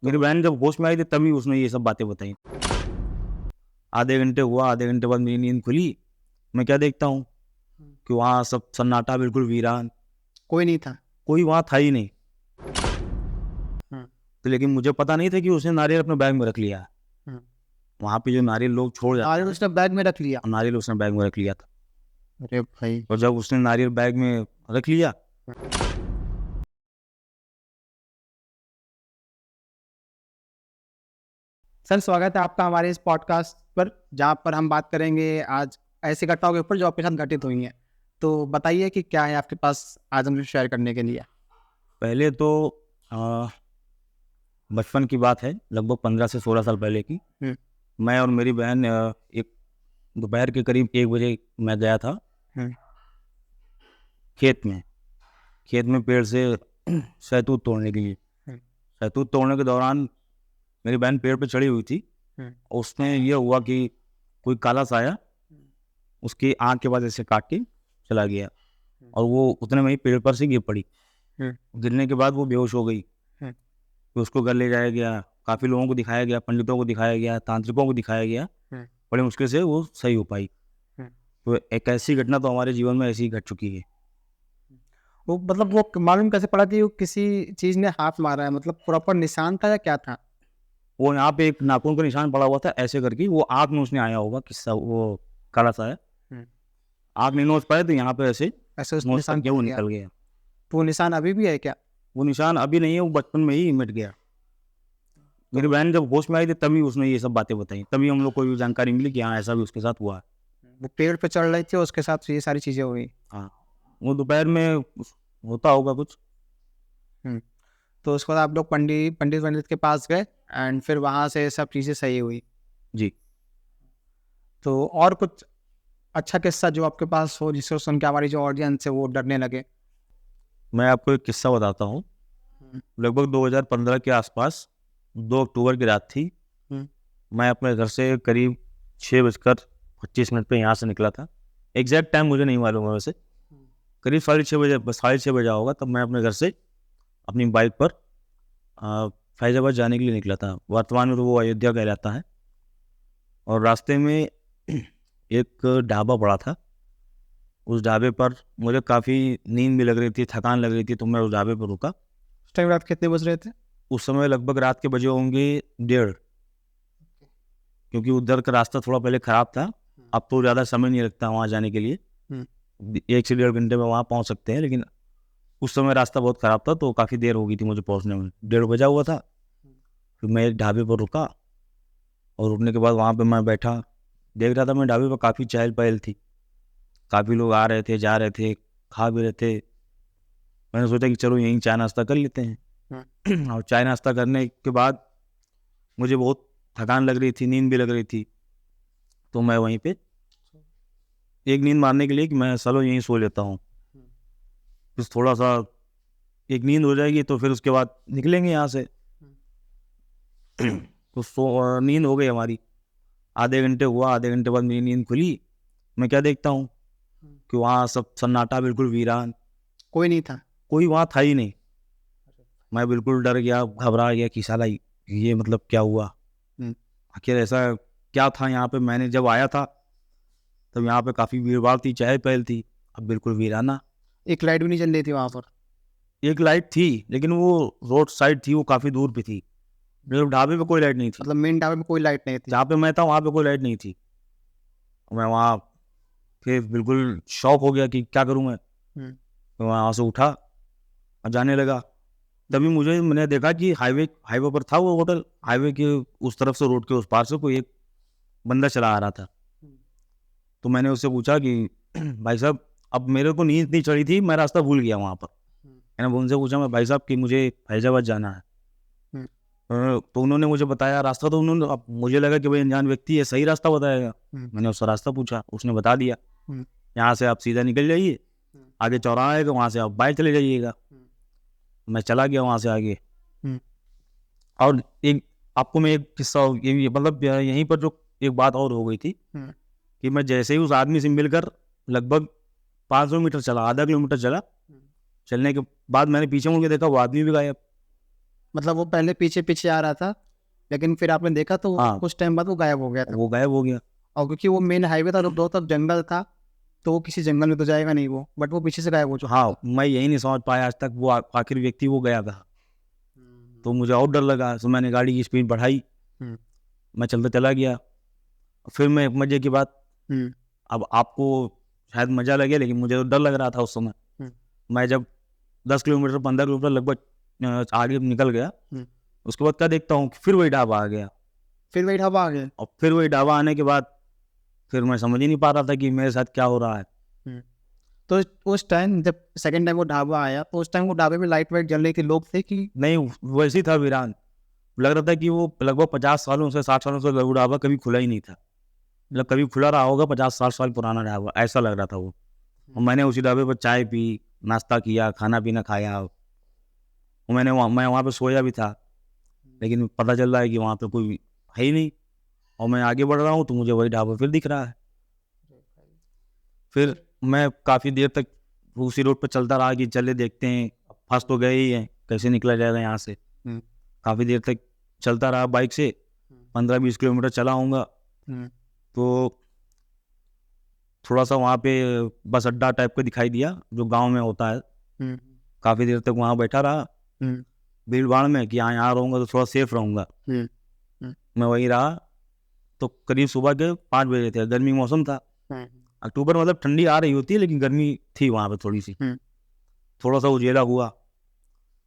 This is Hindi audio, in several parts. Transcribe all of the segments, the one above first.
मेरी बहन जब होश में आई थी तभी उसने ये सब बातें बताई। आधे घंटे हुआ, आधे घंटे बाद मेरी नींद खुली। मैं क्या देखता हूँ कि वहाँ सब सन्नाटा, बिल्कुल वीरान, कोई नहीं था। कोई वहाँ था ही नहीं। हम्म, तो लेकिन मुझे पता नहीं था कि उसने नारियल अपने बैग में रख लिया है। हम्म। वहाँ पे जो नारियल लोग छोड़ जाते नारियल हैं, उसने बैग में रख लिया। नारियल उसने बैग में रख लिया था। अरे भाई। और जब उसने नारियल बैग में रख लिया, सर, स्वागत है आपका हमारे इस पॉडकास्ट पर, जहाँ पर हम बात करेंगे आज ऐसी घटनाओं के ऊपर जो आपके साथ घटित हुई हैं। तो बताइए कि क्या है आपके पास आज हमसे शेयर करने के लिए। पहले तो आ, बचपन की बात है, लगभग 15 से 16 साल पहले की। हम्म, मैं और मेरी बहन एक दोपहर के करीब 1 बजे मैं गया था हम्म, खेत में पेड़ से शहतूत तोड़ने के लिए। हम्म, शहतूत तोड़ने के दौरान मेरी बहन पेड़ पे चढ़ी हुई थी। हम्म, उसमें ये हुआ कि कोई काला साया उसकी आँख के पास ऐसे काट के चला गया, और वो उतने में ही पेड़ पर से गिर पड़ी। हम्म, गिरने के बाद वो बेहोश हो गई। हम्म, फिर उसको घर ले जाया गया, काफ़ी लोगों को दिखाया गया, पंडितों को दिखाया गया, तांत्रिकों को दिखाया गया। हम्म, बड़ी मुश्किल से वो सही हो पाई। हम्म। तो एक ऐसी घटना तो हमारे जीवन में ऐसी ही घट चुकी है। वो मतलब वो मालूम कैसे पड़ा कि वो किसी चीज ने हाथ मारा है? मतलब प्रॉपर निशान था या क्या था? वो यहाँ पे एक नाखून का निशान पड़ा हुआ था, ऐसे करके वो आँख में उसने आया होगा किस्सा, वो काला सा है। हम्म। आँख नहीं नोच पाए तो यहाँ पे ऐसे ऐसे उस नोच निशान करके पड़ वो गया। निकल गया। तो वो निशान अभी भी है क्या? वो निशान अभी नहीं है, वो बचपन में ही मिट गया। तो मेरी बहन जब होश में आई थी तभी उसने ये सब बातें बताई, तभी हम लोग को ये जानकारी मिली कि हाँ ऐसा भी उसके साथ हुआ है। वो पेड़ पे चढ़ रही थी, उसके साथ ये सारी चीजें हुई। हाँ, वो दोपहर में होता होगा कुछ। हम्म। तो उसके बाद आप लोग पंडित के पास गए एंड फिर वहां से सब चीजें सही हुई। जी। तो और कुछ अच्छा किस्सा जो आपके पास हो जिसको सुन के हमारी जो ऑडियंस है वो डरने लगे? मैं आपको एक किस्सा बताता हूँ। हम्म, लगभग 2015 के आसपास 2 अक्टूबर की रात थी। हम्म, मैं अपने घर से करीब 6:25 पे यहाँ से निकला था। एग्जैक्ट टाइम मुझे नहीं मालूम है वैसे। करीब 6:30 बजे, बस 6:30 बजे होगा, तब मैं अपने घर से अपनी बाइक पर फैजाबाद जाने के लिए निकला था। वर्तमान में तो वो अयोध्या कहलाता है। और रास्ते में एक ढाबा पड़ा था। उस ढाबे पर मुझे काफ़ी नींद भी लग रही थी, थकान लग रही थी, तो मैं उस ढाबे पर रुका। उस टाइम रात कितने बज रहे थे? उस समय लगभग रात के बजे होंगे 1:30, क्योंकि उधर का रास्ता थोड़ा पहले ख़राब था। अब तो ज़्यादा समय नहीं लगता वहाँ जाने के लिए, हम्म, 1 से 1.5 घंटे में वहाँ पहुँच सकते हैं। लेकिन उस समय रास्ता बहुत ख़राब था, तो काफ़ी देर हो गई थी मुझे पहुँचने में, 1:30 बजा हुआ था। फिर मैं एक ढाबे पर रुका, और रुकने के बाद वहाँ पे मैं बैठा, देख रहा था मैं ढाबे पर काफ़ी चहल पहल थी। काफ़ी लोग आ रहे थे, जा रहे थे, खा भी रहे थे। मैंने सोचा कि चलो यहीं चाय नाश्ता कर लेते हम्म, हैं। और चाय नाश्ता करने के बाद मुझे बहुत थकान लग रही थी, नींद भी लग रही थी। तो मैं वहीं पे एक नींद मारने के लिए कि मैं चलो यहीं सो लेता हूँ, फिर थोड़ा सा एक नींद हो जाएगी तो फिर उसके बाद निकलेंगे यहाँ से। तो नींद हो गई हमारी। आधे घंटे हुआ, आधे घंटे बाद मेरी नींद खुली। मैं क्या देखता हूँ कि वहाँ सब सन्नाटा, बिल्कुल वीरान, कोई नहीं था। कोई वहाँ था ही नहीं। मैं बिल्कुल डर गया, घबरा गया कि साला ये मतलब क्या हुआ, हम्म, आखिर ऐसा क्या था यहाँ पे। मैंने जब आया था तब यहाँ पे काफ़ी भीड़ भाड़ थी, चहल पहल थी। अब बिल्कुल वीराना। एक लाइट भी नहीं जल रही थी वहां पर? एक लाइट थी, लेकिन वो रोड साइड थी, वो काफ़ी दूर पे थी। मतलब ढाबे पे कोई लाइट नहीं थी। मतलब मेन ढाबे में कोई लाइट नहीं थी? जहाँ पे मैं था वहाँ पे कोई लाइट नहीं थी। मैं वहाँ फिर बिल्कुल शॉक हो गया कि क्या करूँ मैं। हम्म, तो वहाँ से उठा और जाने लगा। तभी मैंने देखा कि हाईवे हाईवे पर था वो होटल। हाईवे के उस तरफ से, रोड के उस पार से कोई एक बंदा चला आ रहा था। तो मैंने उससे पूछा कि भाई साहब, अब मेरे को नींद नहीं चढ़ी थी, मैं रास्ता भूल गया वहाँ पर। मैंने उनसे पूछा, मैं भाई साहब कि मुझे फैजाबाद जाना है। हम्म, तो उन्होंने मुझे बताया रास्ता। तो उन्होंने, अब मुझे लगा कि भाई अनजान व्यक्ति है, सही रास्ता बताएगा। हम्म, मैंने उससे रास्ता पूछा, उसने बता दिया, हम्म, यहाँ से आप सीधा निकल जाइए, आगे चौराहा आएगा, वहाँ से आप बाइक चले जाइएगा। मैं चला गया वहाँ से आगे। हम्म, और एक आपको मैं एक किस्सा, ये मतलब यहीं पर जो एक बात और हो गई थी हम्म, कि मैं जैसे ही उस आदमी से मिलकर लगभग 500 मीटर चला, आधा किलोमीटर चला, चलने के बाद मैंने पीछे मुड़ के देखा, वो आदमी भी गायब। मतलब वो पहले पीछे पीछे आ रहा था, लेकिन फिर आपने देखा तो हाँ। कुछ टाइम बाद वो गायब हो गया था। वो गायब हो गया। और क्योंकि वो मेन हाईवे था, दो तरफ जंगल था, तो वो किसी जंगल में तो जाएगा नहीं वो, बट वो पीछे से गायब हो चुका हाँ, मैं यही नहीं समझ पाया आज तक वो आखिर व्यक्ति वो गया था। तो मुझे और डर लगा, तो मैंने गाड़ी की स्पीड बढ़ाई, मैं चलता चला गया। फिर मैं एक मजे की बात, अब आपको शायद मजा लगे लेकिन मुझे तो डर लग रहा था उस समय। मैं जब 10 किलोमीटर 15 किलोमीटर लगभग आगे निकल गया, उसके बाद क्या देखता हूँ फिर वही ढाबा आ गया। फिर वही ढाबा आ गया। और फिर वही ढाबा आने के बाद फिर मैं समझ ही नहीं पा रहा था कि मेरे साथ क्या हो रहा है। तो उस टाइम जब सेकंड टाइम वो ढाबा आया, तो उस टाइम वो ढाबे में लाइट वाइट जल रही थी, लोग थे कि नहीं, वैसे ही था वीरान। लग रहा था कि वो लगभग 50 सालों से 60 सालों से वो ढाबा कभी खुला ही नहीं था। मतलब कभी खुला रहा होगा 50-60 साल पुराना ढाबा, ऐसा लग रहा था वो। और मैंने उसी ढाबे पर चाय पी, नाश्ता किया, खाना पीना खाया। और मैं वहाँ पे सोया भी था, लेकिन पता चल रहा है कि वहाँ पे कोई है ही नहीं। और मैं आगे बढ़ रहा हूँ तो मुझे वही ढाबा फिर दिख रहा है। फिर मैं काफ़ी देर तक उसी रोड पर चलता रहा कि चले देखते हैं, फंस तो गए ही हैं, कैसे निकला जाएगा यहाँ से। काफ़ी देर तक चलता रहा बाइक से, 15-20 किलोमीटर चला होऊंगा। तो थोड़ा सा वहाँ पे बस अड्डा टाइप का दिखाई दिया जो गांव में होता है। काफ़ी देर तक वहाँ बैठा रहा भीड़ भाड़ में कि यहाँ रहूँगा तो थोड़ा सेफ रहूँगा। मैं वहीं रहा। तो करीब सुबह के 5 बजे थे, गर्मी मौसम था, अक्टूबर, मतलब ठंडी आ रही होती है लेकिन गर्मी थी वहाँ पे थोड़ी सी। थोड़ा सा उजाला हुआ।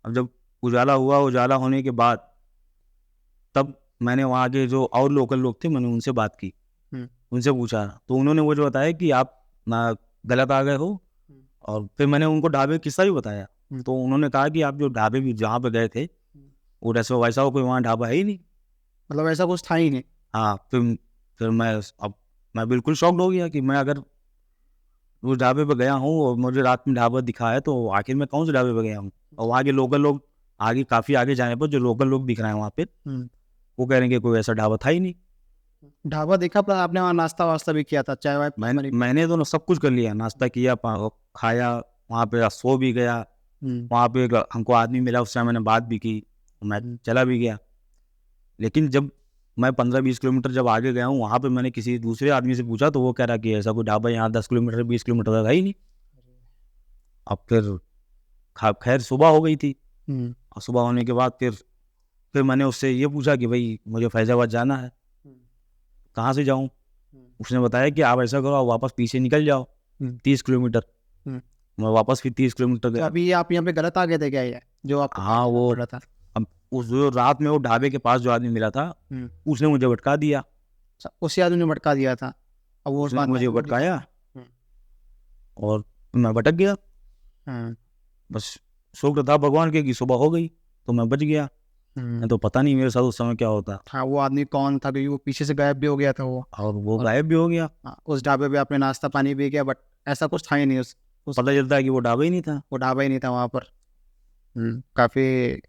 अब जब उजाला हुआ, उजाला होने के बाद तब मैंने वहाँ के जो और लोकल लोग थे, मैंने उनसे बात की, उनसे पूछा तो उन्होंने मुझे बताया कि आप ना गलत आ गए हो। और फिर मैंने उनको ढाबे का किस्सा भी बताया। तो उन्होंने कहा कि आप जो ढाबे भी जहाँ पे गए थे वो वैसा वैसा कोई वहाँ ढाबा है ही नहीं। मतलब ऐसा कुछ था ही नहीं। हाँ, फिर मैं बिल्कुल शॉक्ड हो गया कि मैं अगर उस ढाबे पे गया हूँ और मुझे रात में ढाबा दिखा है तो आखिर मैं कौन से ढाबे पे गया हूँ। और वहाँ के लोकल लोग आगे, काफ़ी आगे जाने पर जो लोकल लोग दिख रहे हैं वहाँ पे, वो कह रहे हैं कि कोई ऐसा ढाबा था ही नहीं। ढाबा देखा, पर आपने वहाँ नाश्ता वास्ता भी किया था, चाय वाय? मैंने तो सब कुछ कर लिया, नाश्ता किया, खाया, वहाँ पे सो भी गया। वहाँ पे एक हमको आदमी मिला, उससे मैंने बात भी की, मैं चला भी गया। लेकिन जब मैं 15-20 किलोमीटर जब आगे गया हूँ, वहाँ पे मैंने किसी दूसरे आदमी से पूछा तो वो कह रहा कि ऐसा कोई ढाबा यहाँ 10 किलोमीटर 20 किलोमीटर तक है ही नहीं। अब फिर खैर सुबह हो गई थी। और सुबह होने के बाद फिर मैंने उससे ये पूछा कि भाई मुझे फैजाबाद जाना है, कहाँ से जाऊँ। उसने बताया कि आप ऐसा करो, आप वापस पीछे निकल जाओ 30 किलोमीटर। मैं वापस फिर 30 किलोमीटर तो गया। अभी आप यहाँ पे गलत आ गए थे क्या, ये जो आप? हाँ, वो रहा था। अब उस जो रात में वो ढाबे के पास जो आदमी मिला था, उसने मुझे भटका दिया। उसी आदमी ने भटका दिया था। अब वो उसने मुझे भटकाया और मैं भटक गया। बस शुक्र था भगवान के कि सुबह हो गई तो मैं बच गया। मैं तो पता नहीं मेरे साथ उस समय क्या होता। हाँ, वो आदमी कौन था, क्योंकि वो पीछे से गायब भी हो गया था वो, और वो गायब भी हो गया। उस ढाबे पे आपने नाश्ता पानी भी किया, बट ऐसा कुछ था ही नहीं। पता चलता है कि वो ढाबा ही नहीं था। वो ढाबा ही नहीं था वहाँ पर। काफ़ी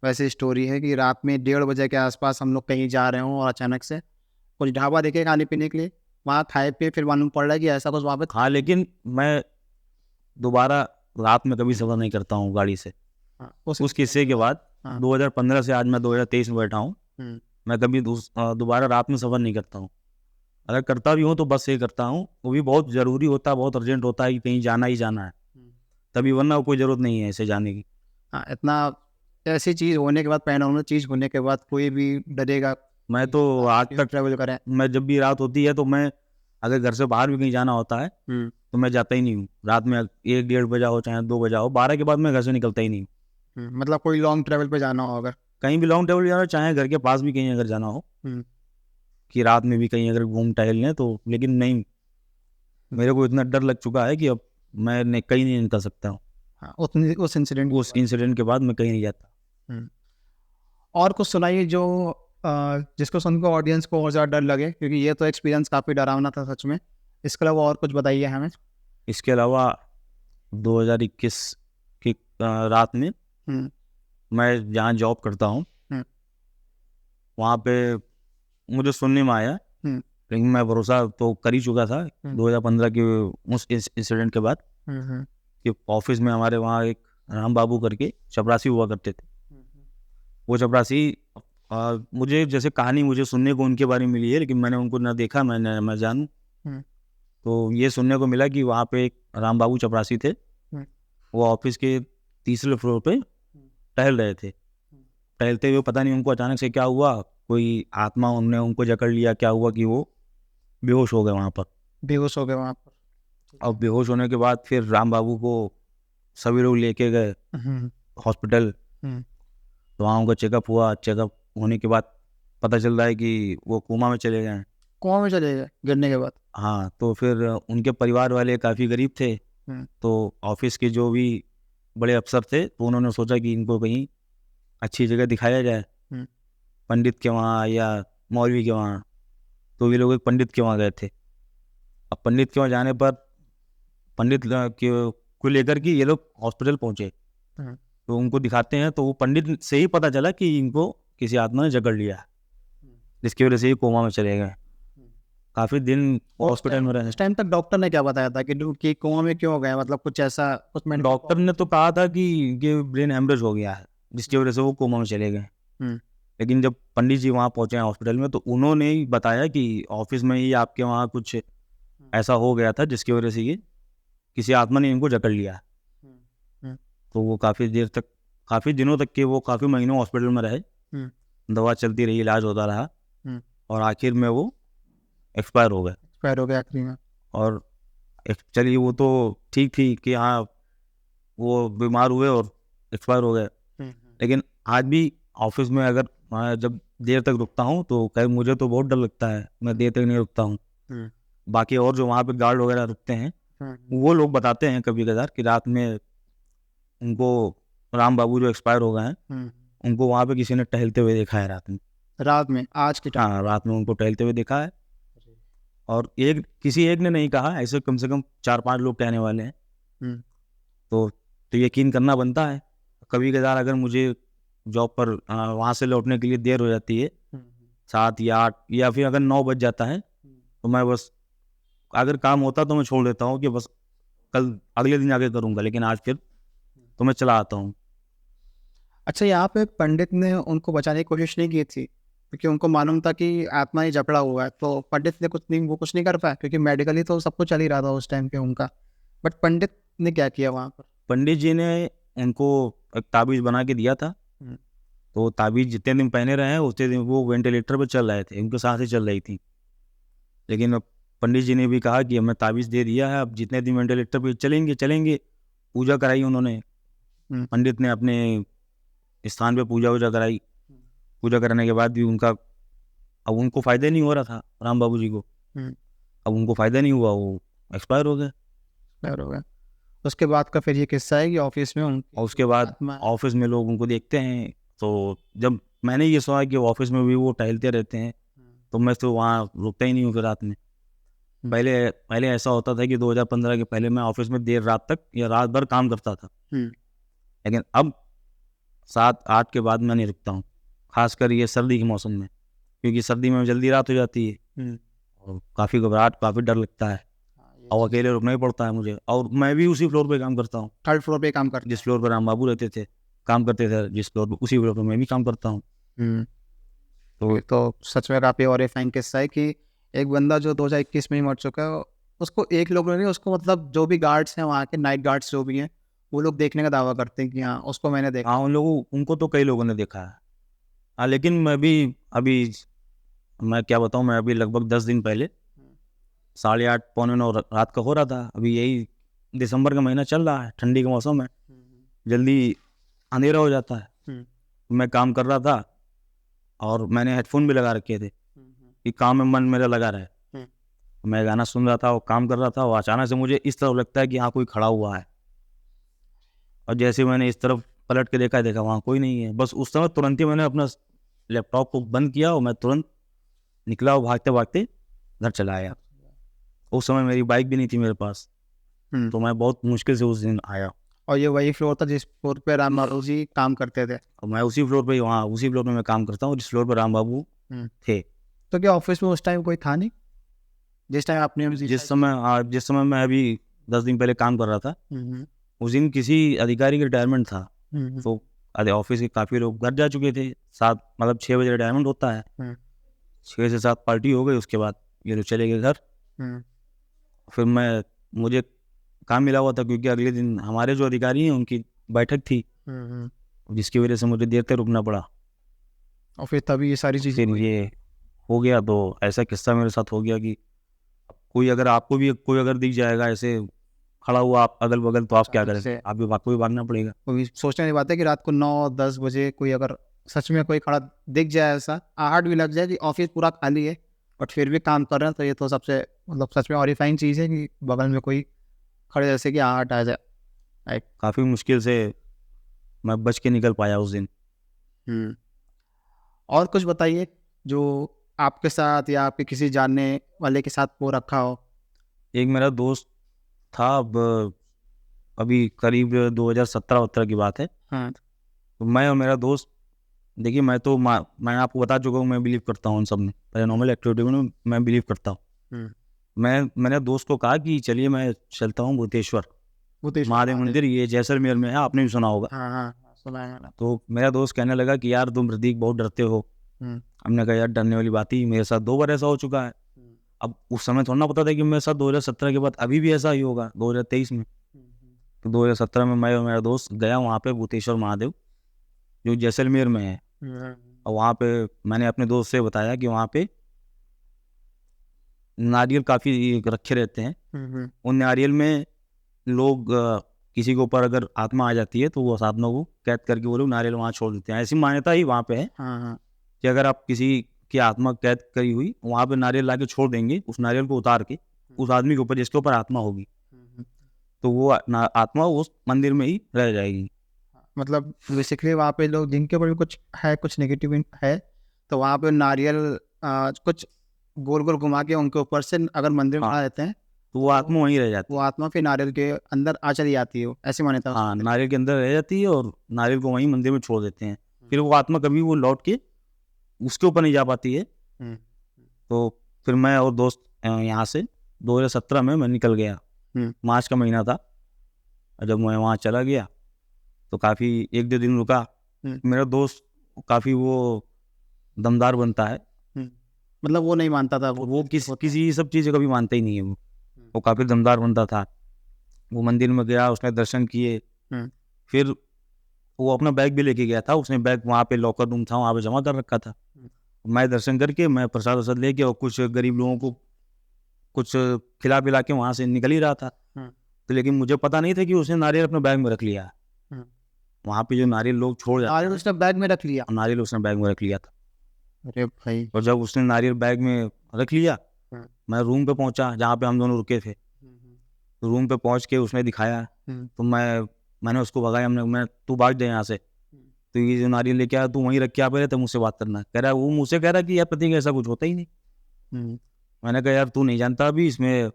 वैसी स्टोरी है कि रात में 1:30 बजे के आसपास हम लोग कहीं जा रहे हों और अचानक से कुछ ढाबा देखे खाने पीने के लिए, वहाँ खाए पिए, फिर मालूम पड़ रहा है कि ऐसा कुछ वहाँ पे। हाँ, लेकिन मैं दोबारा रात में कभी सफ़र नहीं करता हूँ गाड़ी से। उस किस्से के बाद 2015 से आज मैं 2023 में बैठा हूँ, मैं कभी दोबारा रात में सफ़र नहीं करता हूँ। अगर करता भी हूँ तो बस ये करता हूँ, वो भी बहुत ज़रूरी होता है, बहुत अर्जेंट होता है कि कहीं जाना ही जाना है तभी, वरना कोई ज़रूरत नहीं है ऐसे जाने की। हाँ, इतना ऐसी चीज़ होने के बाद, पैरानॉर्मल चीज़ होने के बाद कोई भी डरेगा। मैं तो आज तक ट्रैवल करें, मैं जब भी रात होती है तो मैं अगर घर से बाहर भी कहीं जाना होता है तो मैं जाता ही नहीं हूँ। रात में 1-1:30 बजा हो चाहे 2 बजा हो, 12 के बाद मैं घर से निकलता ही नहीं हूँ। मतलब कोई लॉन्ग ट्रैवल पे जाना हो, अगर कहीं भी लॉन्ग ट्रैवल जाना हो, चाहे घर के पास भी कहीं अगर जाना हो कि रात में भी कहीं अगर घूम टहल लें तो, लेकिन नहीं, मेरे को इतना डर लग चुका है कि अब मैं कहीं नहीं निकल सकता हूँ। हाँ, उस इंसिडेंट के बाद मैं कहीं नहीं जाता। और कुछ सुनाइए जो जिसको सुनकर ऑडियंस को और ज़्यादा डर लगे, क्योंकि ये तो एक्सपीरियंस काफ़ी डरावना था सच में। इसके अलावा और कुछ बताइए हमें। इसके अलावा 2021 की रात में मैं जहाँ जॉब करता हूँ वहाँ पे मुझे सुनने में आया, लेकिन मैं भरोसा तो कर ही चुका था 2015 के उस इंसिडेंट के बाद, कि ऑफिस में हमारे वहाँ एक राम बाबू करके चपरासी हुआ करते थे। वो चपरासी मुझे जैसे कहानी मुझे सुनने को उनके बारे में मिली है, लेकिन मैंने उनको ना देखा, मैं जानूँ। हम्म, तो ये सुनने को मिला कि वहाँ पे एक राम बाबू चपरासी थे, हम्म, वो ऑफिस के तीसरे फ्लोर पे टहल रहे थे। टहलते हुए पता नहीं उनको अचानक से क्या हुआ, कोई आत्मा उनने उनको जकड़ लिया, क्या हुआ कि वो बेहोश हो गए वहाँ पर। बेहोश हो गए वहाँ पर। और बेहोश होने के बाद फिर राम बाबू को सभी लोग लेके गए हम्म, हॉस्पिटल। हम्म, तो वहाँ उनका चेकअप हुआ, चेकअप होने के बाद पता चल रहा है कि वो कोमा में चले गए हैं। कुआं में चले गए गिरने के बाद। हाँ, तो फिर उनके परिवार वाले काफ़ी गरीब थे, हम्म, तो ऑफिस के जो भी बड़े अफसर थे, तो उन्होंने सोचा कि इनको कहीं अच्छी जगह दिखाया जाए, हम्म, पंडित के वहाँ या मौलवी के वहाँ। तो ये लोग एक पंडित के वहाँ गए थे। अब पंडित के वहाँ जाने पर पंडित को लेकर के ये लोग हॉस्पिटल पहुँचे। हम्म, तो उनको दिखाते हैं, तो वो पंडित से ही पता चला कि इनको किसी आत्मा ने जकड़ लिया है, जिसकी वजह से ये कोमा में चले गए। काफ़ी दिन हॉस्पिटल में रहे। उस टाइम तक डॉक्टर ने क्या बताया था कि कुआं में क्यों हो गए, मतलब कुछ ऐसा कुछ डॉक्टर ने तो कहा था कि ये ब्रेन हेमरेज हो गया है, जिसकी वजह से वो कोमा में चले गए। हम्म, लेकिन जब पंडित जी वहाँ पहुँचे हैं हॉस्पिटल में, तो उन्होंने ही बताया कि ऑफिस में ही आपके वहाँ कुछ ऐसा हो गया था, जिसकी वजह से ये किसी आत्मा ने इनको जकड़ लिया। हम्म, तो वो काफ़ी दिनों तक के, वो काफ़ी महीनों हॉस्पिटल में रहे, हम्म, दवा चलती रही, इलाज होता रहा, हम्म, और आखिर में वो एक्सपायर हो गए। एक्सपायर हो गया आखिरी में। और चलिए वो तो ठीक थी कि हाँ वो बीमार हुए और एक्सपायर हो गए, हम्म, लेकिन आज भी ऑफिस में अगर मैं जब देर तक रुकता हूँ तो कहीं मुझे तो बहुत डर लगता है, मैं देर तक नहीं रुकता हूँ। हम्म, बाकी और जो वहाँ पे गार्ड वगैरह रुकते हैं, हम्म, वो लोग बताते हैं कभी कदार कि रात में उनको, राम बाबू जो एक्सपायर हो गए हैं, हम्म। उनको वहाँ पे किसी ने टहलते हुए देखा है रात में। रात में आज की टाइम। हाँ, रात में उनको टहलते हुए देखा है। और किसी एक ने नहीं कहा, ऐसे कम से कम 4-5 लोग कहने वाले हैं। हम्म, तो यकीन करना बनता है। कभी कदार अगर मुझे जॉब पर वहाँ से लौटने के लिए देर हो जाती है, 7 या 8 या फिर अगर 9 बज जाता है, तो मैं बस, अगर काम होता तो मैं छोड़ देता हूँ कि बस कल अगले दिन आके करूँगा, लेकिन आज फिर तो मैं चला आता हूँ। अच्छा, यहाँ पे पंडित ने उनको बचाने की कोशिश नहीं की थी क्योंकि उनको मालूम था कि आत्मा ही जकड़ा हुआ है, तो पंडित ने वो कुछ नहीं कर पाया क्योंकि मेडिकली तो सब कुछ चल ही रहा था उस टाइम पे उनका। बट पंडित ने क्या किया वहाँ पर? पंडित जी ने उनको एक ताबीज़ बना के दिया था। हम्म, तो ताबीज़ जितने दिन पहने रहे हैं उतने दिन वो वेंटिलेटर पर चल रहे थे, उनकी सांसें चल रही थी। लेकिन अब पंडित जी ने भी कहा कि हमें ताबीज़ दे दिया है, अब जितने दिन वेंटिलेटर पर चलेंगे चलेंगे। पूजा कराई उन्होंने, हम्म, पंडित ने अपने स्थान पे पूजा वूजा कराई। पूजा कराने के बाद भी अब उनको फ़ायदा नहीं हो रहा था राम बाबू जी को। हम्म, अब उनको फ़ायदा नहीं हुआ, वो एक्सपायर हो गए। खैर हो गया। उसके बाद का फिर ये किस्सा है कि ऑफिस में और उसके बाद आत्मा। ऑफिस में लोग उनको देखते हैं, तो जब मैंने ये सुना कि ऑफिस में भी वो टहलते रहते हैं, तो मैं तो वहाँ रुकता ही नहीं हूँ फिर रात में। पहले पहले ऐसा होता था कि 2015 के पहले मैं ऑफिस में देर रात तक या रात भर काम करता था, हम्म, लेकिन अब 7-8 के बाद मैं नहीं रुकता हूँ, खासकर ये सर्दी के मौसम में, क्योंकि सर्दी में जल्दी रात हो जाती है हम्म, और काफ़ी घबराहट, काफ़ी डर लगता है, और अकेले रुकना ही पड़ता है मुझे। और मैं भी उसी फ्लोर पे काम करता हूँ थर्ड फ्लोर पे काम करते जिस फ्लोर पर राम बाबू रहते थे, काम करते थे जिस फ्लोर पर, उसी फ्लोर पर मैं भी काम करता हूँ। हैं। तो ये तो सच में काफ़ी हॉरिफाइंग किस्सा है कि एक बंदा जो 2021 में ही मर चुका है, उसको एक लोग नहीं, उसको मतलब जो भी गार्ड्स हैं वहाँ के, नाइट गार्ड्स जो भी हैं, वो लोग देखने का दावा करते हैं कि हाँ उसको मैंने देखा। हाँ, उनको तो कई लोगों ने देखा है। हाँ, लेकिन मैं भी अभी, मैं क्या बताऊँ, मैं अभी लगभग 10 दिन पहले 8:30 पौने 9 रात का हो रहा था। अभी यही दिसंबर का महीना चल रहा है, ठंडी का मौसम है, जल्दी अंधेरा हो जाता है। मैं काम कर रहा था और मैंने हेडफोन भी लगा रखे थे कि काम में मन मेरा लगा रहे। मैं गाना सुन रहा था और काम कर रहा था, और अचानक से मुझे इस तरफ लगता है कि हाँ कोई खड़ा हुआ है, और जैसे मैंने इस तरफ पलट के देखा वहाँ कोई नहीं है। बस उस समय तुरंत ही मैंने अपना लैपटॉप को बंद किया और मैं तुरंत निकला और भागते भागते घर चला आया। उस समय मेरी बाइक भी नहीं थी मेरे पास, तो मैं बहुत मुश्किल से उस दिन आया। और ये वही फ्लोर था जिस फ्लोर पे राम बाबू जी काम करते थे। और मैं उसी फ्लोर पे, वहाँ उसी फ्लोर पे मैं काम करता हूँ जिस फ्लोर पर राम बाबू थे। तो क्या ऑफिस में उस टाइम कोई था नहीं जिस टाइम आपने जिस समय मैं अभी 10 दिन पहले काम कर रहा था, उस दिन किसी अधिकारी का रिटायरमेंट था, तो अरे ऑफिस के काफ़ी लोग घर जा चुके थे, 7 मतलब 6 बजे रिटायरमेंट होता है, 6 से 7 पार्टी हो गई, उसके बाद ये लोग चले गए घर। फिर मुझे काम मिला हुआ था क्योंकि अगले दिन हमारे जो अधिकारी हैं उनकी बैठक थी, जिसकी वजह से मुझे देर तक रुकना पड़ा। और फिर तभी ये सारी चीज़ें फिर ये हो गया, तो ऐसा किस्सा मेरे साथ हो गया कि कोई अगर आपको भी कोई अगर दिख जाएगा ऐसे खड़ा हुआ आप अगल बगल, तो आप क्या अचानक से करें? आपको भी भागना पड़ेगा। वो भी सोचने की बात है कि रात को 9-10 बजे कोई अगर सच में कोई खड़ा दिख जाए, ऐसा आहट भी लग जाए कि ऑफिस पूरा खाली है बट फिर भी काम कर रहे हैं, तो ये तो सबसे मतलब सच में हॉरिफाइंग चीज़ है कि बगल में कोई खड़े जैसे कि आहट आ जाए। काफ़ी मुश्किल से मैं बच के निकल पाया उस दिन। और कुछ बताइए जो आपके साथ या आपके किसी जानने वाले के साथ हो रखा हो। एक मेरा दोस्त था, अब अभी करीब 2017-18 की बात है। तो मैं और मेरा दोस्त, देखिए मैं आपको बता चुका हूँ, मैं बिलीव करता हूँ उन सब में, पैरानॉर्मल एक्टिविटी में मैं बिलीव करता हूँ। मैंने दोस्त को कहा कि चलिए मैं चलता हूँ भूतेश्वर महादेव मंदिर, ये जैसलमेर में है, आपने भी सुना होगा। सुना है मैंने। तो मेरा दोस्त कहने लगा कि यार तुम प्रतीक बहुत डरते हो। हमने कहा यार डरने वाली बात ही, मेरे साथ 2 बार ऐसा हो चुका है। अब उस समय थोड़ा ना पता था कि मेरे साथ 2017 के बाद अभी भी ऐसा ही होगा 2023 में। तो 2017 में मैं और मेरा दोस्त गया वहाँ पे भूतेश्वर महादेव, जो जैसलमेर में है। और वहाँ पे मैंने अपने दोस्त से बताया कि वहाँ पे नारियल काफ़ी रखे रहते हैं। उन नारियल में लोग किसी के ऊपर अगर आत्मा आ जाती है तो वो उस आत्मा को कैद करके वो लोग नारियल वहाँ छोड़ देते हैं। ऐसी मान्यता ही वहाँ पे है कि अगर आप किसी की आत्मा कैद करी हुई वहाँ पे नारियल ला के छोड़ देंगे, उस नारियल को उतार के उस आदमी के ऊपर जिसके ऊपर आत्मा होगी, तो वो आत्मा उस मंदिर में ही रह जाएगी। मतलब बेसिकली वहाँ पे लोग जिनके ऊपर भी कुछ नेगेटिव है, तो वहाँ पे नारियल कुछ गोल गोल घुमा के उनके ऊपर से अगर मंदिर में आ जाते हैं तो वो आत्मा वहीं रह जाती वो आत्मा फिर नारियल के अंदर आ चली जाती है, ऐसी मान्यता है। हाँ, नारियल के अंदर रह जाती है और नारियल को वहीं मंदिर में छोड़ देते हैं। फिर वो आत्मा कभी वो लौट के उसके ऊपर नहीं जा पाती है। तो फिर मैं और दोस्त यहाँ से 2017 में मैं निकल गया, मार्च का महीना था। और जब मैं वहाँ चला गया तो काफ़ी 1-2 दिन रुका। मेरा दोस्त काफ़ी वो दमदार बनता है, मतलब वो नहीं मानता था, वो किसी सब चीज़ कभी मानता ही नहीं है। वो काफ़ी दमदार बनता था। वो मंदिर में गया, उसने दर्शन किए, फिर वो अपना बैग भी लेके गया था। उसने बैग वहाँ पे लॉकर रूम था वहाँ पे जमा कर रखा था। मैं दर्शन करके मैं प्रसाद वसाद लेके और कुछ गरीब लोगों को कुछ खिला पिला के वहाँ से निकल ही रहा था। तो लेकिन मुझे पता नहीं था कि उसने नारियल अपने बैग में रख लिया। वहाँ पे जो नारियल लोग छोड़ जाते नारियल उसने बैग में रख लिया। नारियल उसने बैग में रख लिया था। अरे भाई। और जब उसने नारियल बैग में रख लिया, मैं रूम पे पहुंचा जहाँ पे हम दोनों रुके थे। तो रूम पे पहुंच के उसने दिखाया, तो मैंने उसको भगाया। मैं तू भाग जाए यहाँ से, तो ये जो नारियल लेके आया तू वहीं रख के आ पहले, तो मुझसे बात करना। कह रहा है वो मुझसे कह रहा कि यार प्रतीक ऐसा कुछ होता ही नहीं। मैंने कहा यार तू नहीं जानता, अभी इसमें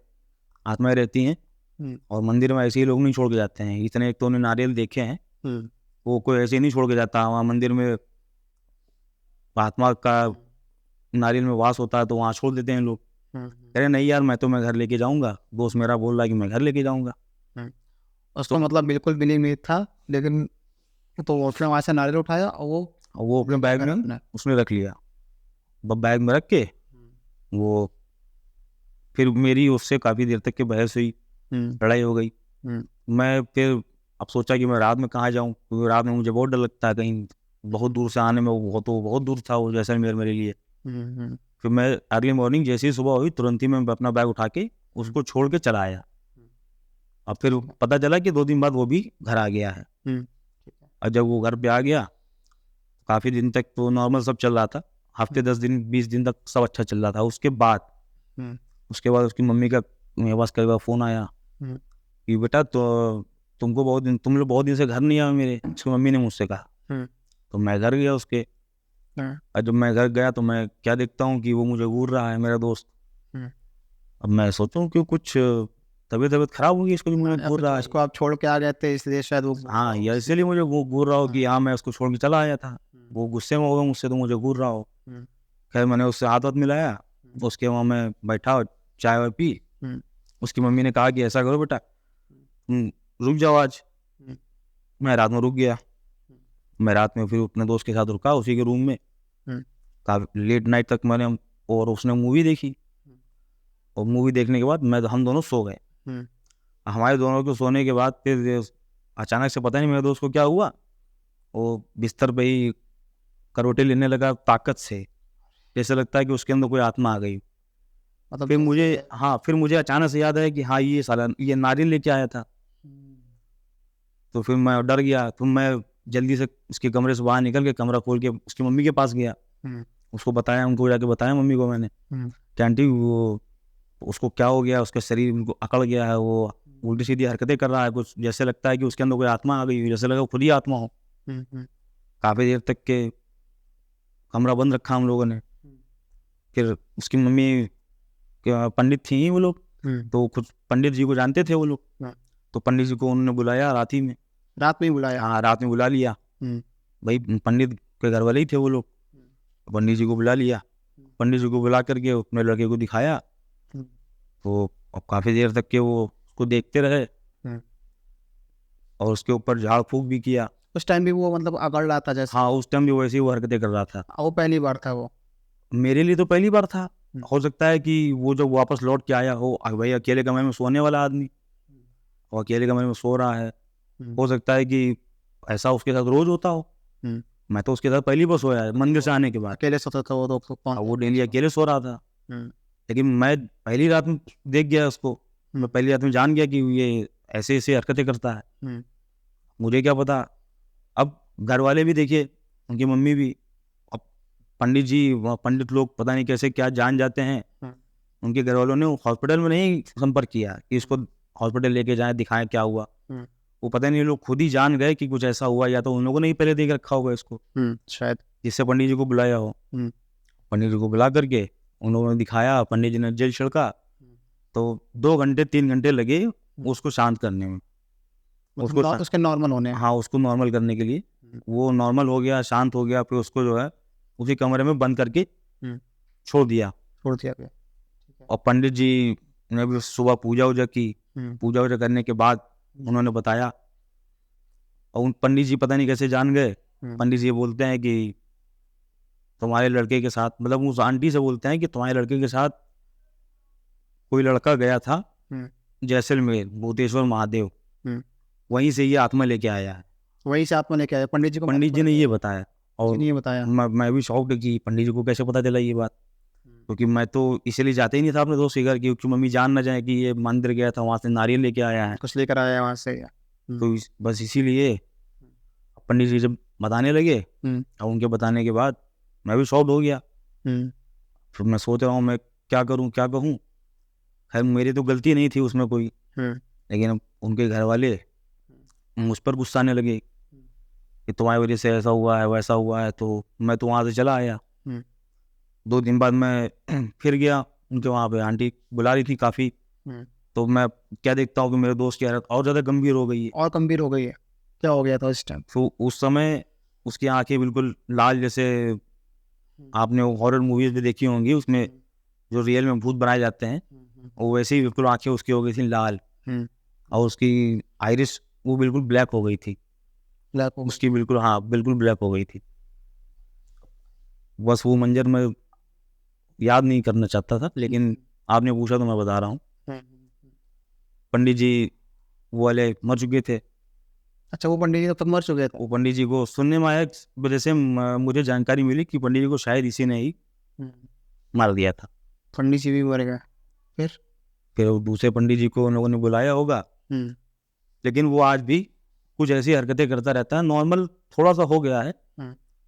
आत्माएं रहती हैं और मंदिर में ऐसे ही लोग नहीं छोड़ के जाते हैं। इतने एक तो उन्हें नारियल देखे हैं, वो कोई ऐसे ही नहीं छोड़ के जाता। वहाँ मंदिर में आत्मा का नारियल में वास होता है तो वहाँ छोड़ देते हैं लोग। कह रहे नहीं यार मैं घर लेके जाऊंगा, दोस्त मेरा बोल रहा है कि मैं घर लेके जाऊंगा। उसको मतलब बिल्कुल बिलीव नहीं था, लेकिन तो उसने वहाँ से नारियल उठाया और वो अपने बैग में उसने रख लिया। बैग में रख के वो फिर मेरी उससे काफ़ी देर तक की बहस हुई, लड़ाई हो गई। मैं फिर अब सोचा कि मैं रात में कहाँ जाऊँ, क्योंकि रात में मुझे बहुत डर लगता है, कहीं बहुत दूर से आने में। वो बहुत दूर था वो जैसलमेर मेरे लिए। फिर मैं अर्ली मॉर्निंग जैसे ही सुबह हुई तुरंत ही मैं अपना बैग उठा के उसको छोड़ के चला आया। अब फिर पता चला कि 2 दिन बाद वो भी घर आ गया है। और जब वो घर पे आ गया काफ़ी दिन तक तो नॉर्मल सब चल रहा था, हफ्ते 10 दिन 20 दिन तक सब अच्छा चल रहा था। उसके बाद उसकी मम्मी का मेरे पास कई बार फ़ोन आया कि बेटा तो तुम लोग बहुत दिन से घर नहीं आए मेरे। उसकी मम्मी ने मुझसे कहा। तो मैं घर गया उसके, और जब मैं घर गया तो मैं क्या देखता हूँ कि वो मुझे घूर रहा है मेरा दोस्त। अब मैं सोचूं कि कुछ तबीयत खराब होगी, इसको भी मुझे घूर रहा है। इसको आप छोड़ के आ गए थे इसलिए शायद वो। हाँ, या इसीलिए मुझे वो घूर रहा हो कि हाँ मैं उसको छोड़ के चला आया था, वो गुस्से में होगा मुझसे तो मुझे घूर रहा हो। खैर मैंने उससे हाथ मिलाया, उसके वहाँ मैं बैठा और चाय वाय पी। उसकी मम्मी ने कहा कि ऐसा करो बेटा रुक जाओ आज। मैं रात में रुक गया। मैं रात में फिर अपने दोस्त के साथ रुका उसी के रूम में, काफी लेट नाइट तक मैंने, और उसने मूवी देखी, और मूवी देखने के बाद हम दोनों सो गए। हमारे दोनों को सोने के बाद फिर अचानक से पता नहीं मेरे दोस्त को क्या हुआ, वो बिस्तर पे ही करवटें लेने लगा ताकत से, जैसे लगता है कि उसके अंदर कोई आत्मा आ गई। मतलब फिर मुझे अचानक से याद आया कि हाँ ये साला ये नारियल लेके आया था। तो फिर मैं डर गया, तो मैं जल्दी से उसके कमरे से बाहर निकल के कमरा खोल के उसकी मम्मी के पास गया, उसको बताया, उनको जाके बताया मम्मी को मैंने कि आंटी वो उसको क्या हो गया, उसका शरीर उनको अकड़ गया है, वो उल्टी सीधी हरकतें कर रहा है, कुछ जैसे लगता है कि उसके अंदर कोई आत्मा आ गई हो, जैसे लगा खुद ही आत्मा हो। काफ़ी देर तक के कमरा बंद रखा हम लोगों ने। फिर उसकी मम्मी पंडित थी वो लोग, तो कुछ पंडित जी को जानते थे वो लोग, तो पंडित जी को उन्होंने बुलाया रात में ही बुलाया। हाँ, रात में बुला लिया, भाई पंडित के घर वाले ही थे वो लोग, पंडित जी को बुला लिया। पंडित जी को बुला करके अपने लड़के को दिखाया, तो अब काफ़ी देर तक के वो उसको देखते रहे, और उसके ऊपर झाड़ फूक भी किया। उस टाइम भी वो मतलब अकड़ रहा था जैसे? हाँ, उस टाइम भी वैसे ही वो हरकतें कर रहा था। वो पहली बार था वो? मेरे लिए तो पहली बार था, हो सकता है कि वो जब वापस लौट के आया हो, भाई अकेले कमरे में सोने वाला आदमी और अकेले कमरे में सो रहा है, हो सकता है कि ऐसा उसके साथ रोज होता हो। मैं तो उसके साथ पहली बार सोया है मंदिर से आने के बाद। अकेले सोता था वो? तो वो डेली अकेले सो रहा था, लेकिन मैं पहली रात में देख गया उसको, मैं पहली रात में जान गया कि ये ऐसे ऐसे हरकतें करता है। मुझे क्या पता, अब घर वाले भी देखिए, उनकी मम्मी भी, अब पंडित लोग पता नहीं कैसे क्या जान जाते हैं। उनके घर वालों ने हॉस्पिटल में नहीं संपर्क किया कि इसको हॉस्पिटल लेके जाएं, दिखाएं क्या हुआ। वो पता नहीं लोग खुद ही जान गए कि कुछ ऐसा हुआ, या तो उन लोगों ने ही पहले देख रखा होगा इसको, शायद, जिससे पंडित जी को बुलाया हो। पंडित जी को बुला करके उन लोगों ने दिखाया, पंडित जी ने जल छिड़का, तो 2 घंटे 3 घंटे लगे उसको शांत करने में, उसके नॉर्मल होने। हाँ, उसको नॉर्मल करने के लिए। वो नॉर्मल हो गया, शांत हो गया, फिर उसको जो है उसी कमरे में बंद करके छोड़ दिया। और पंडित जी ने भी सुबह पूजा वूजा की, पूजा वूजा करने के बाद उन्होंने बताया, और उन पंडित जी पता नहीं कैसे जान गए। पंडित जी बोलते हैं कि तुम्हारे लड़के के साथ, मतलब उस आंटी से बोलते हैं कि तुम्हारे लड़के के साथ कोई लड़का गया था जैसलमेर, भूतेश्वर महादेव, वहीं से ये आत्मा लेके आया है। वहीं से आत्मा लेके आया पंडित जी को? पंडित जी ने ये बताया, और ये बताया। मैं भी शॉक्ड कि पंडित जी को कैसे पता चला ये बात, क्योंकि मैं तो इसीलिए जाते ही नहीं था अपने दोस्त के घर, क्योंकि मम्मी जान ना जाए कि ये मंदिर गया था, वहाँ से नारियल लेके आया है, कुछ लेकर आया वहाँ से। तो बस इसीलिए पंडित जी जब बताने लगे, और उनके बताने के बाद मैं भी शॉक्ड हो गया। फिर मैं सोच रहा हूँ मैं क्या करूँ क्या कहूँ। खैर मेरी तो गलती नहीं थी उसमें कोई, लेकिन अब उनके घर वाले मुझ पर गुस्सा आने लगे कि तुम्हारी वजह से ऐसा हुआ है वैसा हुआ है, तो मैं तो वहाँ से चला आया। 2 दिन बाद मैं फिर गया उनके वहाँ पे, आंटी बुला रही थी काफ़ी, तो मैं क्या देखता हूँ कि मेरे दोस्त की हालत और ज़्यादा गंभीर हो गई है। और गंभीर हो गई है? क्या हो गया था उस टाइम? तो उस समय उसकी आंखें बिल्कुल लाल, जैसे आपने हॉरर मूवीज भी देखी होंगी, उसमें जो रियल में भूत बनाए जाते हैं, वो वैसे ही बिल्कुल आंखें उसकी हो गई थी लाल, और उसकी आइरिस वो बिल्कुल ब्लैक हो गई थी, उसकी बिल्कुल, हाँ बिल्कुल ब्लैक हो गई थी। बस वो मंजर मैं याद नहीं करना चाहता था, लेकिन आपने पूछा तो मैं बता रहा हूँ। पंडित जी वो वाले मर चुके थे। अच्छा, वो पंडित जी तब तक मर चुके थे? वो पंडित जी को सुनने में आया, वजह से मुझे जानकारी मिली कि पंडित जी को शायद इसी ने ही मार दिया था। पंडित जी भी मर गए? फिर दूसरे पंडित जी को उन लोगों ने बुलाया होगा, लेकिन वो आज भी कुछ ऐसी हरकतें करता रहता है। नॉर्मल थोड़ा सा हो गया है,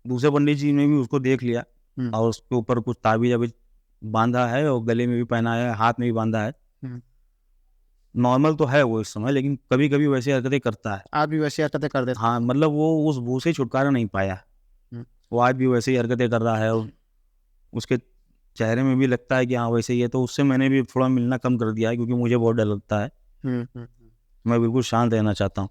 दूसरे पंडित जी ने भी उसको देख लिया, और उसके ऊपर कुछ ताबीज अभी बांधा है, और गले में भी पहनाया है, हाथ में भी बांधा है। नॉर्मल तो है वो इस समय, लेकिन कभी कभी वैसी हरकतें करता है। आज भी वैसी हरकतें कर देता? हाँ, मतलब वो उस भूत से छुटकारा नहीं पाया, वो आज भी वैसे ही हरकतें कर रहा है, और उसके चेहरे में भी लगता है कि हाँ वैसे ही है। तो उससे मैंने भी थोड़ा मिलना कम कर दिया है, क्योंकि मुझे बहुत डर लगता है। मैं बिल्कुल शांत रहना चाहता हूँ।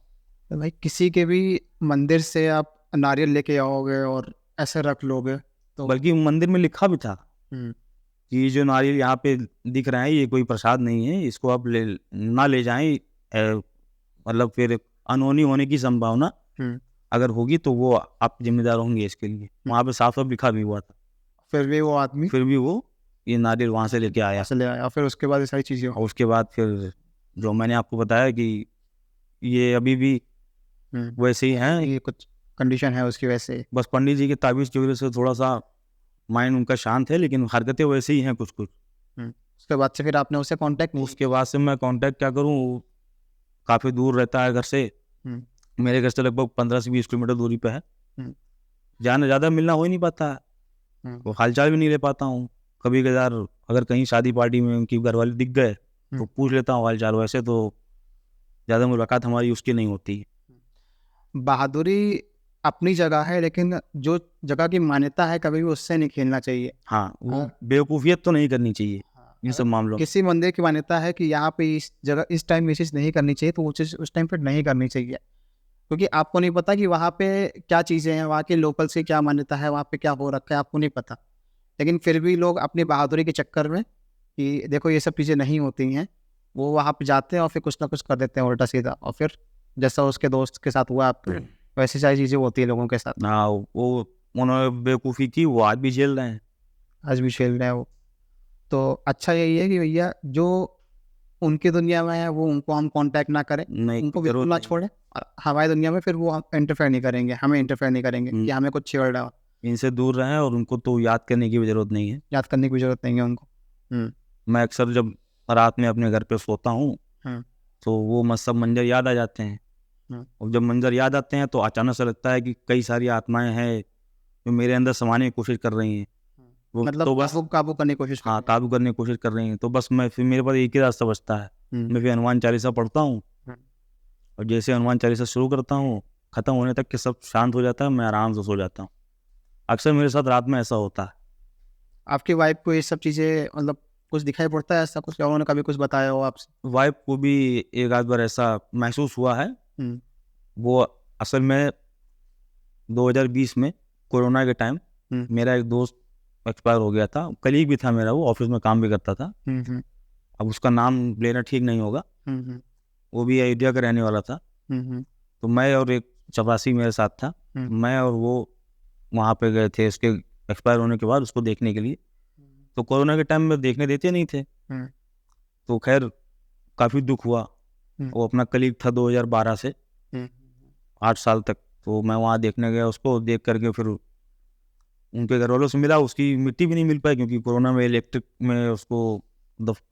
तो भाई किसी के भी मंदिर से आप नारियल लेके आओगे और ऐसे रख लोगे तो? बल्कि मंदिर में लिखा भी था कि जो नारियल यहाँ पे दिख रहा है ये कोई प्रसाद नहीं है, इसको आप ना ले जाएं, मतलब फिर अनहोनी होने की संभावना अगर होगी तो वो आप जिम्मेदार होंगे इसके लिए। वहाँ पे साफ साफ लिखा भी हुआ था, फिर भी वो आदमी फिर भी वो ये नारियल वहाँ से लेके आया। ऐसे ले आया, फिर उसके बाद ये सारी चीज़ें और उसके बाद फिर जो मैंने आपको बताया कि ये अभी भी वैसे ही हैं, ये कुछ कंडीशन है उसकी वैसे। बस पंडित जी के ताबीज़ की वजह से थोड़ा सा माइंड उनका शांत है, लेकिन हरकतें वैसे ही हैं कुछ कुछ। उसके बाद से फिर आपने उससे कांटेक्ट नहीं उसके बाद से मैं कांटेक्ट क्या करूँ, काफ़ी दूर रहता है घर से, मेरे घर से लगभग 15 से 20 किलोमीटर दूरी पे है। जाना ज़्यादा मिलना हो ही नहीं पाता है, वो हालचाल भी नहीं ले पाता हूँ। कभी कदार अगर कहीं शादी पार्टी में उनकी घर वाले दिख गए तो पूछ लेता हूँ हालचाल, वैसे तो ज़्यादा मुलाकात हमारी उसकी नहीं होती। बहादुरी अपनी जगह है, लेकिन जो जगह की मान्यता है कभी भी उससे नहीं खेलना चाहिए। हाँ, वो बेवकूफ़ियत तो नहीं करनी चाहिए इन सब मामलों में। किसी मंदिर की मान्यता है कि यहाँ पे इस जगह इस टाइम ये चीज़ नहीं करनी चाहिए, तो वो चीज़ उस टाइम पे नहीं करनी चाहिए, क्योंकि आपको नहीं पता कि वहाँ पे क्या चीज़ें हैं, वहाँ के लोकल से क्या मान्यता है, वहाँ पे क्या हो रखा है, आपको नहीं पता। लेकिन फिर भी लोग अपनी बहादुरी के चक्कर में कि देखो ये सब चीज़ें नहीं होती हैं, वो वहाँ पे जाते हैं और फिर कुछ ना कुछ कर देते हैं उल्टा सीधा, और फिर जैसा उसके दोस्त के साथ हुआ आपको, वैसी सारी चीज़ें होती है लोगों के साथ। हाँ, वो उन्होंने बेवकूफ़ी की, वो आज भी झेल रहे हैं। आज भी खेल रहे हैं वो। तो अच्छा यही है कि भैया जो उनकी दुनिया में है वो उनको हम कांटेक्ट ना करें, नहीं, उनको जरूरत बिल्कुल ना नहीं। छोड़ें, और हमारी दुनिया में फिर वो हम इंटरफेयर नहीं करेंगे, हमें इंटरफेयर नहीं करेंगे कि हमें कुछ छेड़ रहा हो। इनसे दूर रहें, और उनको तो याद करने की भी ज़रूरत नहीं है। याद करने की जरूरत नहीं है उनको। मैं अक्सर जब रात में अपने घर पे सोता हूँ तो वो सब मंजर याद आ जाते हैं, और जब मंजर याद आते हैं तो अचानक से लगता है कि कई सारी आत्माएं हैं जो मेरे अंदर समाने की कोशिश कर रही हैं। वो मतलब तो बस काबू करने की कोशिश हाँ, काबू करने की कोशिश कर रही हैं। तो बस मैं फिर मेरे पास एक ही रास्ता बचता है, मैं फिर हनुमान चालीसा पढ़ता हूँ, और जैसे हनुमान चालीसा शुरू करता हूँ ख़त्म होने तक के सब शांत हो जाता है, मैं आराम से सो जाता हूँ। अक्सर मेरे साथ रात में ऐसा होता है। आपकी वाइफ को ये सब चीज़ें मतलब कुछ दिखाई पड़ता है ऐसा, कुछ लोगों ने कभी कुछ बताया हो आपसे? वाइफ को भी एक आध बार ऐसा महसूस हुआ है। वो असल में 2020 में कोरोना के टाइम मेरा एक दोस्त एक्सपायर हो गया था, कलीग भी था मेरा, वो ऑफिस में काम भी करता था। अब उसका नाम लेना ठीक नहीं होगा, वो भी अयोध्या का रहने वाला था। तो मैं और एक चपरासी मेरे साथ था, मैं और वो वहाँ पे गए थे उसके एक्सपायर होने के बाद उसको देखने के लिए। तो कोरोना के टाइम में देखने देते नहीं थे, तो खैर काफ़ी दुख हुआ। वो अपना कलीग था 2012 से 8 साल तक, तो मैं वहाँ देखने गया उसको, देख करके फिर उनके घर वालों से मिला। उसकी मिट्टी भी नहीं मिल पाई क्योंकि कोरोना में इलेक्ट्रिक में उसको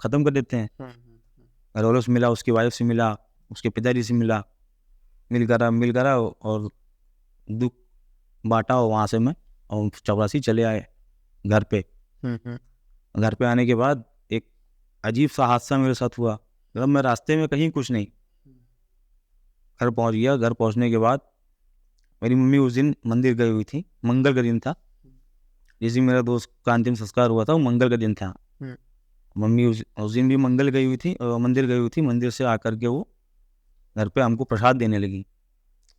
ख़त्म कर देते हैं। घर वालों से मिला, उसकी वाइफ से मिला, उसके पिताजी से मिला, मिल करा और दुख बांटा। वहाँ से मैं और चपरासी चले आए घर पे। घर पे आने के बाद एक अजीब सा हादसा मेरे साथ हुआ। मतलब मैं रास्ते में कहीं कुछ नहीं, घर पहुँच गया। घर पहुँचने के बाद मेरी मम्मी उस दिन मंदिर गई हुई थी, मंगल का दिन था, जिस दिन मेरा दोस्त का अंतिम संस्कार हुआ था वो मंगल का दिन था। मम्मी उस दिन भी मंदिर गई हुई थी। मंदिर से आकर के वो घर पे हमको प्रसाद देने लगी।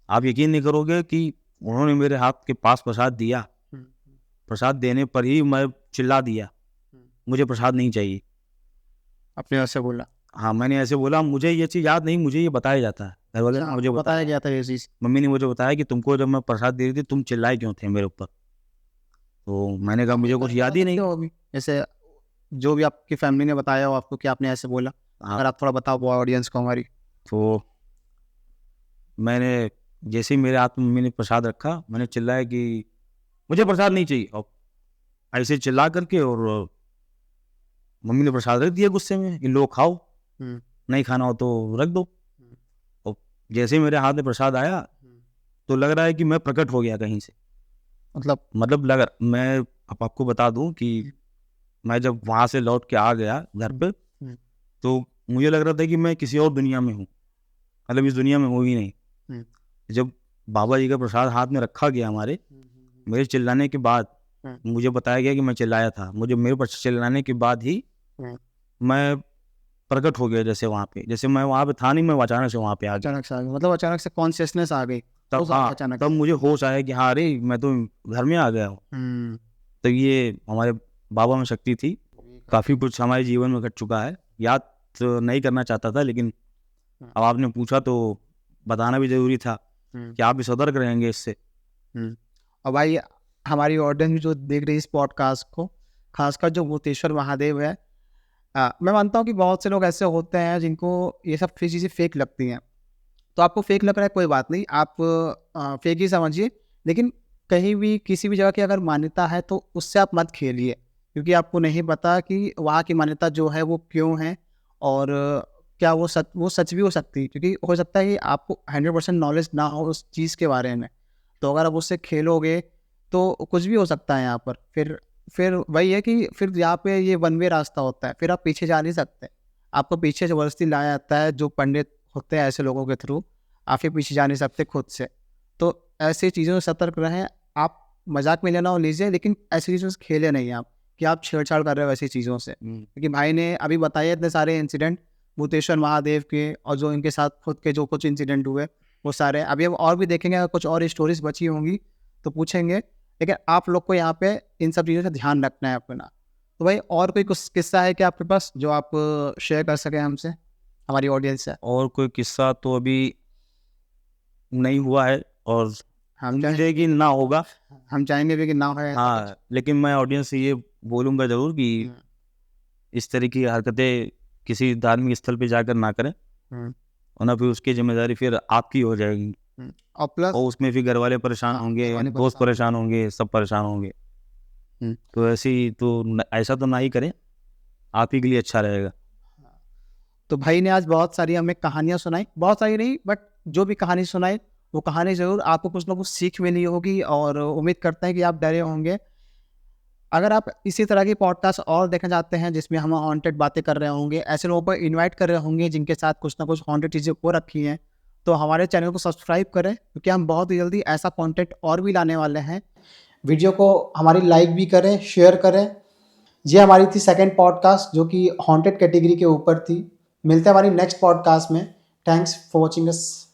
आप यकीन नहीं करोगे कि उन्होंने मेरे हाथ के पास प्रसाद दिया, प्रसाद देने पर ही मैं चिल्ला दिया, मुझे प्रसाद नहीं चाहिए। अपने ऐसे बोला? हाँ, मैंने ऐसे बोला, मुझे ये चीज़ याद नहीं, मुझे ये बताया जाता है। घर वाले ने मुझे बताया गया था ये चीज़? मम्मी ने मुझे बताया कि तुमको जब मैं प्रसाद दे रही थी तुम चिल्लाए क्यों थे मेरे ऊपर। तो मैंने कहा मुझे कुछ याद ही नहीं। ऐसे जो भी आपकी फैमिली ने बताया हो आपको कि आपने ऐसे बोला, अगर आप थोड़ा बताओ ऑडियंस को हमारी। तो मैंने जैसे ही मेरे हाथ में मम्मी ने प्रसाद रखा, मैंने चिल्लाया कि मुझे प्रसाद नहीं चाहिए, और ऐसे चिल्ला करके, और मम्मी ने प्रसाद रख दिया गुस्से में कि लो खाओ, नहीं खाना हो तो रख दो। और जैसे ही मेरे हाथ में प्रसाद आया तो लग रहा है कि मैं प्रकट हो गया कहीं से। मतलब मैं अब आपको बता दूं कि मैं जब वहाँ से लौट के आ गया घर पे, तो मुझे लग रहा था कि मैं किसी और दुनिया में हूँ, मतलब इस दुनिया में हूँ ही नहीं। जब बाबा जी का प्रसाद हाथ में रखा गया हमारे, मेरे चिल्लाने के बाद मुझे बताया गया कि मैं चिल्लाया था, मेरे पर चिल्लाने के बाद ही मैं प्रकट हो गया। जैसे वहाँ पे, जैसे मैं वहाँ पे था नहीं, मैं अचानक से वहाँ पे आ गया। मतलब अचानक से कॉन्शियसनेस आ गई तब हाँ, तब मुझे होश आया कि हाँ अरे मैं तो घर में आ गया हूँ। तो ये हमारे बाबा में शक्ति थी। काफ़ी कुछ हमारे जीवन में घट चुका है, याद तो नहीं करना चाहता था, लेकिन अब आपने पूछा तो बताना भी ज़रूरी था। कि आप भी सतर्क रहेंगे इससे। और भाई हमारी ऑडियंस जो देख रही है इस पॉडकास्ट को, खासकर जो भूतेश्वर महादेव है, मैं मानता हूँ कि बहुत से लोग ऐसे होते हैं जिनको ये सब चीज़ें फेक लगती हैं। तो आपको फेक लग रहा है कोई बात नहीं, आप फेक ही समझिए, लेकिन कहीं भी किसी भी जगह की अगर मान्यता है तो उससे आप मत खेलिए, क्योंकि आपको नहीं पता कि वहाँ की मान्यता जो है वो क्यों है, और क्या वो सच भी हो सकती है, क्योंकि हो सकता है कि आपको 100% नॉलेज ना हो उस चीज़ के बारे में। तो अगर आप उससे खेलोगे तो कुछ भी हो सकता है यहाँ पर। फिर वही है कि फिर यहाँ पे ये वन वे रास्ता होता है, फिर आप पीछे जा नहीं सकते। आपको पीछे ज़बरदस्ती लाया जाता है, जो पंडित होते हैं ऐसे लोगों के थ्रू, आप फिर पीछे जा नहीं सकते खुद से। तो ऐसी चीज़ों से सतर्क रहें। आप मजाक में लेना हो लीजिए, लेकिन ऐसी चीज़ों से खेलें नहीं आप, कि आप छेड़छाड़ कर रहे हो ऐसी चीज़ों से। क्योंकि भाई ने अभी बताया इतने सारे इंसिडेंट भूतेश्वर महादेव के, और जो इनके साथ खुद के जो कुछ इंसिडेंट हुए वो सारे अभी हम और भी देखेंगे। अगर कुछ और स्टोरीज बची होंगी तो पूछेंगे, लेकिन आप लोग को यहाँ पे इन सब चीज़ों से ध्यान रखना है अपना। तो भाई और कोई कुछ किस्सा है क्या आपके पास जो आप शेयर कर सकें हमसे, हमारी ऑडियंस से? और कोई किस्सा तो अभी नहीं हुआ है, और हम उम्मीद चाहे है कि ना होगा। हम चाहेंगे भी कि ना हो ऐसा हाँ, लेकिन मैं ऑडियंस से ये बोलूँगा ज़रूर कि कुछ। इस तरह की हरकतें किसी धार्मिक स्थल पे जाकर ना करें, वरना फिर उसकी जिम्मेदारी फिर आपकी हो जाएगी, और प्लस और उसमें फिर घर वाले परेशान होंगे, घर वाले दोस्त परेशान परेशान होंगे, सब परेशान होंगे। हम्म। तो ऐसा तो ना ही करें, आप ही के लिए अच्छा रहेगा। तो भाई ने आज बहुत सारी हमें कहानियां सुनाई, बहुत सारी नहीं बट जो भी कहानी सुनाई वो कहानी ज़रूर आपको कुछ ना कुछ सीख मिली होगी, और उम्मीद करते हैं कि आप डरे होंगे। अगर आप इसी तरह की पॉडकास्ट और देखना चाहते हैं जिसमें हम हॉन्टेड बातें कर रहे होंगे, ऐसे लोगों पर इनवाइट कर रहे होंगे जिनके साथ कुछ ना कुछ हॉन्टेड चीज़ें हो रखी हैं, तो हमारे चैनल को सब्सक्राइब करें, क्योंकि हम बहुत ही जल्दी ऐसा कंटेंट और भी लाने वाले हैं। वीडियो को हमारी लाइक भी करें, शेयर करें। ये हमारी थी सेकंड पॉडकास्ट जो कि हॉन्टेड कैटेगरी के ऊपर थी। मिलते हैं हमारी नेक्स्ट पॉडकास्ट में। Thanks for watching us.